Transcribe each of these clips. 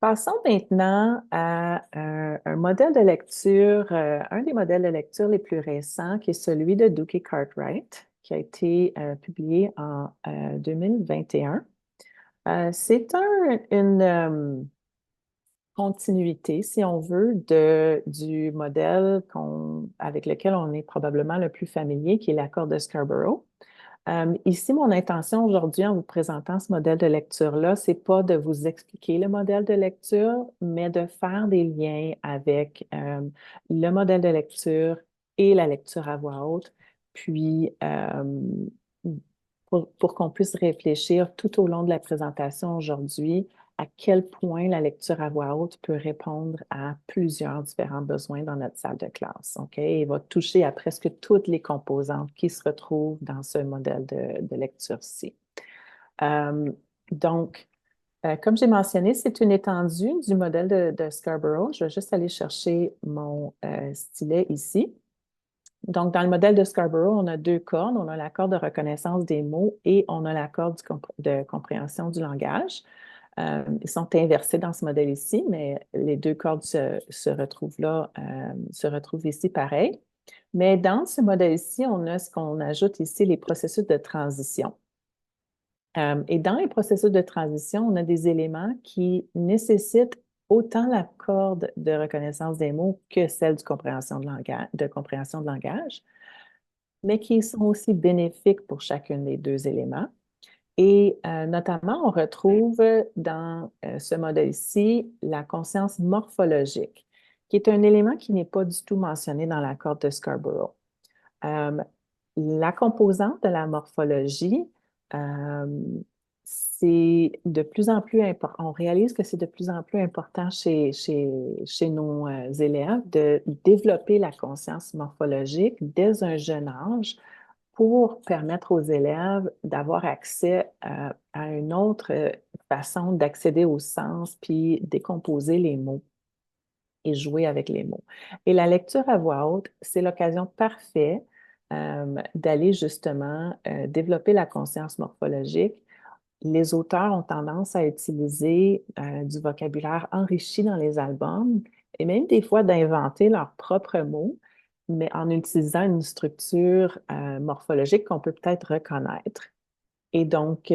Passons maintenant à un modèle de lecture, un des modèles de lecture les plus récents, qui est celui de Dookie Cartwright, qui a été publié en 2021. C'est une continuité, si on veut, du modèle avec lequel on est probablement le plus familier, qui est l'accord de Scarborough. Ici, mon intention aujourd'hui en vous présentant ce modèle de lecture-là, c'est pas de vous expliquer le modèle de lecture, mais de faire des liens avec le modèle de lecture et la lecture à voix haute, puis pour qu'on puisse réfléchir tout au long de la présentation aujourd'hui à quel point la lecture à voix haute peut répondre à plusieurs différents besoins dans notre salle de classe. OK? Et va toucher à presque toutes les composantes qui se retrouvent dans ce modèle de lecture-ci. Euh, donc, comme j'ai mentionné, c'est une étendue du modèle de Scarborough. Je vais juste aller chercher mon stylet ici. Donc, dans le modèle de Scarborough, on a deux cordes. On a la corde de reconnaissance des mots et on a la corde de compréhension du langage. Ils sont inversés dans ce modèle ici, mais les deux cordes se retrouvent là, se retrouvent ici pareil. Mais dans ce modèle ici, on a ce qu'on ajoute ici, les processus de transition. Et dans les processus de transition, on a des éléments qui nécessitent autant la corde de reconnaissance des mots que celle de compréhension de langage, mais qui sont aussi bénéfiques pour chacun des deux éléments. Et notamment, on retrouve dans ce modèle-ci la conscience morphologique, qui est un élément qui n'est pas du tout mentionné dans la corde de Scarborough. Euh, la composante de la morphologie, euh, c'est de plus en plus important. On réalise que c'est de plus en plus important chez nos élèves de développer la conscience morphologique dès un jeune âge pour permettre aux élèves d'avoir accès à une autre façon d'accéder au sens puis décomposer les mots et jouer avec les mots. Et la lecture à voix haute, c'est l'occasion parfaite d'aller justement développer la conscience morphologique. Les auteurs ont tendance à utiliser du vocabulaire enrichi dans les albums et même des fois d'inventer leurs propres mots, mais en utilisant une structure morphologique qu'on peut peut-être reconnaître. Et donc,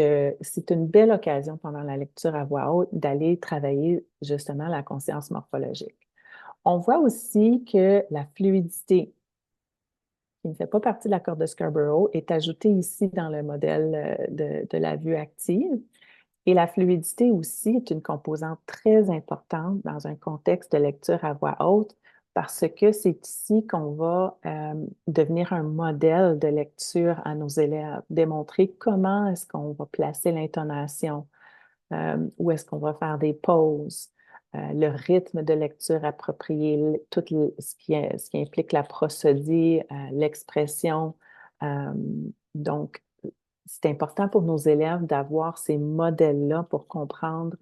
c'est une belle occasion pendant la lecture à voix haute d'aller travailler justement la conscience morphologique. On voit aussi que la fluidité, qui ne fait pas partie de l'accord de Scarborough, est ajoutée ici dans le modèle de la vue active. Et la fluidité aussi est une composante très importante dans un contexte de lecture à voix haute parce que c'est ici qu'on va devenir un modèle de lecture à nos élèves, démontrer comment est-ce qu'on va placer l'intonation, où est-ce qu'on va faire des pauses, le rythme de lecture approprié, ce qui implique la prosodie, l'expression. Euh, donc, c'est important pour nos élèves d'avoir ces modèles-là pour comprendre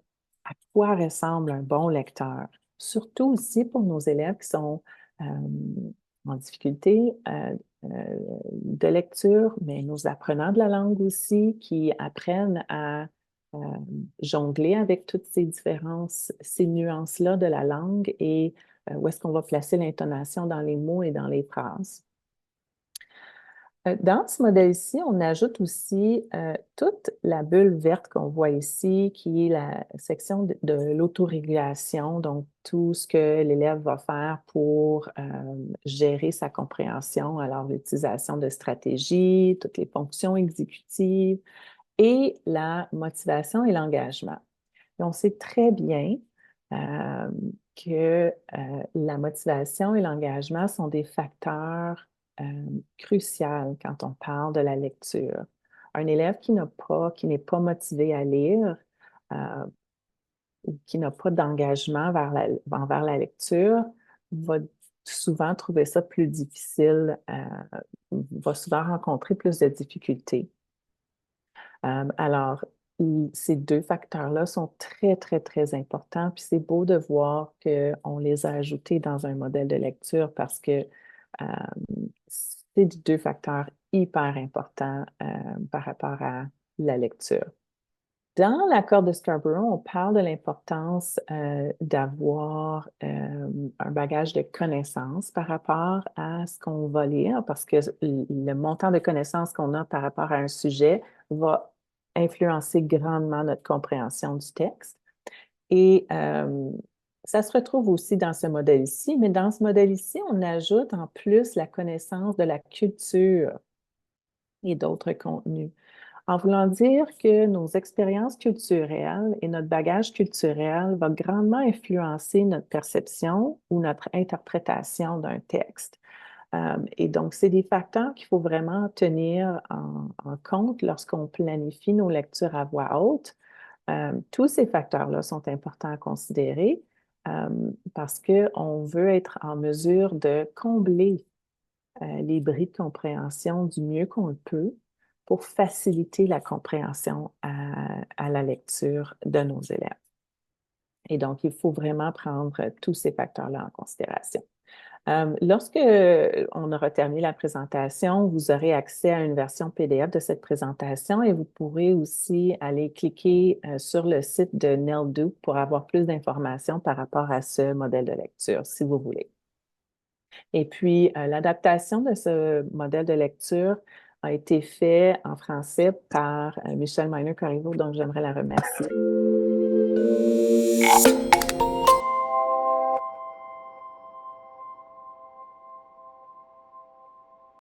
à quoi ressemble un bon lecteur. Surtout aussi pour nos élèves qui sont en difficulté de lecture, mais nos apprenants de la langue aussi qui apprennent à euh, jongler avec toutes ces différences, ces nuances-là de la langue et où est-ce qu'on va placer l'intonation dans les mots et dans les phrases. Dans ce modèle-ci, on ajoute aussi toute la bulle verte qu'on voit ici, qui est la section de l'autorégulation, donc tout ce que l'élève va faire pour gérer sa compréhension, alors l'utilisation de stratégies, toutes les fonctions exécutives et la motivation et l'engagement. Et on sait très bien euh, que la motivation et l'engagement sont des facteurs cruciaux quand on parle de la lecture. Un élève qui n'est pas motivé à lire, euh, ou qui n'a pas d'engagement envers la lecture, va souvent trouver ça plus difficile, va souvent rencontrer plus de difficultés. Alors, ces deux facteurs-là sont très, très, très importants. Puis c'est beau de voir qu'on les a ajoutés dans un modèle de lecture parce que c'est deux facteurs hyper importants par rapport à la lecture. Dans l'accord de Scarborough, on parle de l'importance d'avoir un bagage de connaissances par rapport à ce qu'on va lire, parce que le montant de connaissances qu'on a par rapport à un sujet va influencer grandement notre compréhension du texte. Et ça se retrouve aussi dans ce modèle ici, mais dans ce modèle ici, on ajoute en plus la connaissance de la culture et d'autres contenus. En voulant dire que nos expériences culturelles et notre bagage culturel va grandement influencer notre perception ou notre interprétation d'un texte. Et donc, c'est des facteurs qu'il faut vraiment tenir en compte lorsqu'on planifie nos lectures à voix haute. Tous ces facteurs-là sont importants à considérer parce qu'on veut être en mesure de combler les bris de compréhension du mieux qu'on le peut pour faciliter la compréhension à la lecture de nos élèves. Et donc, il faut vraiment prendre tous ces facteurs-là en considération. Lorsque on aura terminé la présentation, vous aurez accès à une version PDF de cette présentation et vous pourrez aussi aller cliquer sur le site de Neldu pour avoir plus d'informations par rapport à ce modèle de lecture, si vous voulez. Et puis, l'adaptation de ce modèle de lecture a été fait en français par Michelle Miner-Corriveau, donc j'aimerais la remercier.